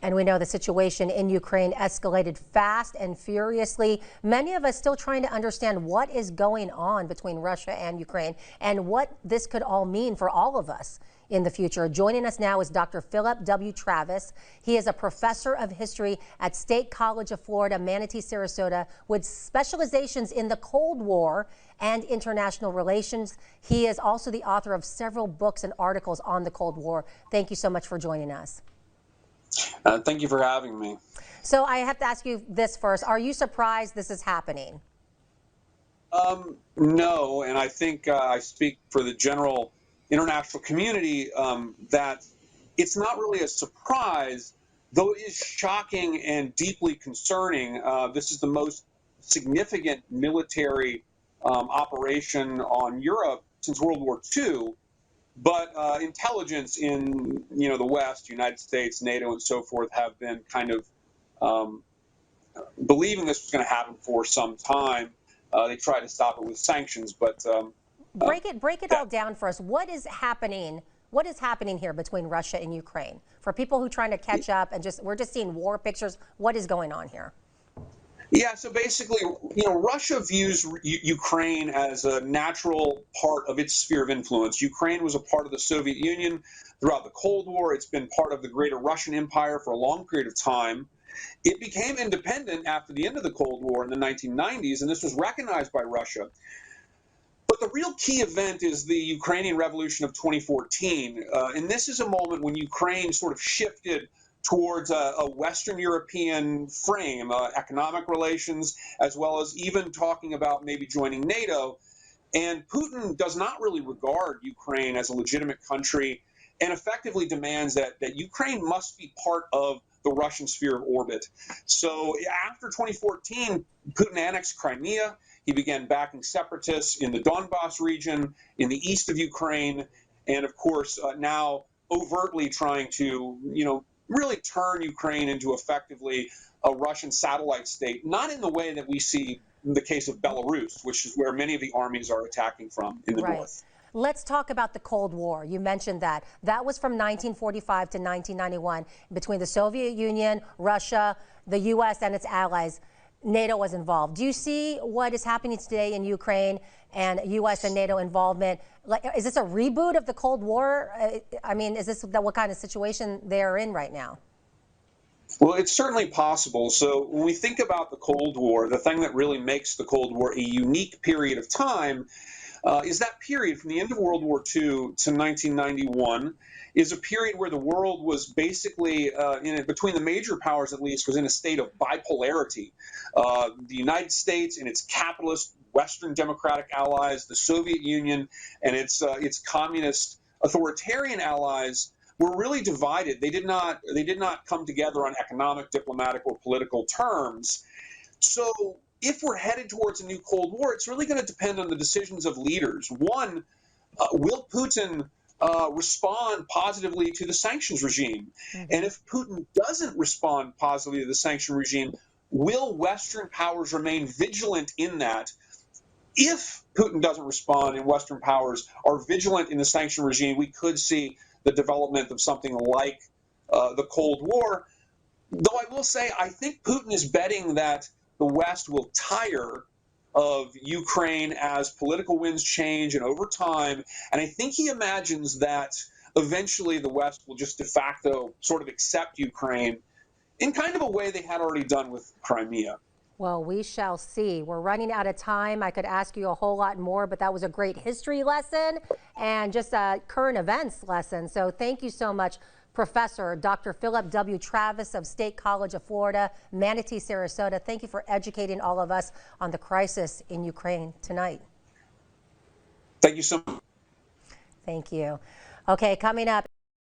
And we know the situation in Ukraine escalated fast and furiously. Many of us still trying to understand what is going on between Russia and Ukraine and what this could all mean for all of us in the future. Joining us now is Dr. Philip W. Travis. He is a professor of history at State College of Florida, Manatee, Sarasota, with specializations in the Cold War and international relations. He is also the author of several books and articles on the Cold War. Thank you so much for joining us. Thank you for having me. So I have to ask you this first. Are you surprised this is happening? No, and I think I speak for the general international community that it's not really a surprise, though it is shocking and deeply concerning. This is the most significant military operation on Europe since World War II. But intelligence in the West, United States, NATO, and so forth have been kind of believing this was going to happen for some time. They tried to stop it with sanctions, but break it all down for us. What is happening? What is happening here between Russia and Ukraine? For people who are trying to catch up and we're just seeing war pictures. What is going on here? Yeah, so basically, Russia views Ukraine as a natural part of its sphere of influence. Ukraine was a part of the Soviet Union throughout the Cold War. It's been part of the greater Russian Empire for a long period of time. It became independent after the end of the Cold War in the 1990s, and this was recognized by Russia. But the real key event is the Ukrainian Revolution of 2014, and this is a moment when Ukraine sort of shifted towards a Western European frame, economic relations, as well as even talking about maybe joining NATO. And Putin does not really regard Ukraine as a legitimate country and effectively demands that Ukraine must be part of the Russian sphere of orbit. So after 2014, Putin annexed Crimea. He began backing separatists in the Donbas region, in the east of Ukraine, and of course now overtly trying to, really turn Ukraine into effectively a Russian satellite state, not in the way that we see in the case of Belarus, which is where many of the armies are attacking from in the north. Let's talk about the Cold War. You mentioned that. That was from 1945 to 1991 between the Soviet Union, Russia, the U.S. and its allies. NATO was involved. Do you see what is happening today in Ukraine and U.S. and NATO involvement? Is this a reboot of the Cold War? I mean, is this what kind of situation they're in right now? Well, it's certainly possible. So when we think about the Cold War, the thing that really makes the Cold War a unique period of time is that period from the end of World War II to 1991 is a period where the world was basically, between the major powers at least, was in a state of bipolarity. The United States and its capitalist Western democratic allies, the Soviet Union and its communist authoritarian allies were really divided. They did not come together on economic, diplomatic, or political terms. So if we're headed towards a new Cold War, it's really going to depend on the decisions of leaders. One, will Putin respond positively to the sanctions regime? And if Putin doesn't respond positively to the sanction regime, will Western powers remain vigilant in that? If Putin doesn't respond and Western powers are vigilant in the sanction regime, we could see the development of something like the Cold War. Though I will say, I think Putin is betting that the West will tire of Ukraine as political winds change and over time. And I think he imagines that eventually the West will just de facto sort of accept Ukraine in kind of a way they had already done with Crimea. Well, we shall see. We're running out of time. I could ask you a whole lot more, but that was a great history lesson and just a current events lesson. So thank you so much, Professor Dr. Philip W. Travis of State College of Florida, Manatee, Sarasota. Thank you for educating all of us on the crisis in Ukraine tonight. Thank you so much. Thank you. Okay, coming up.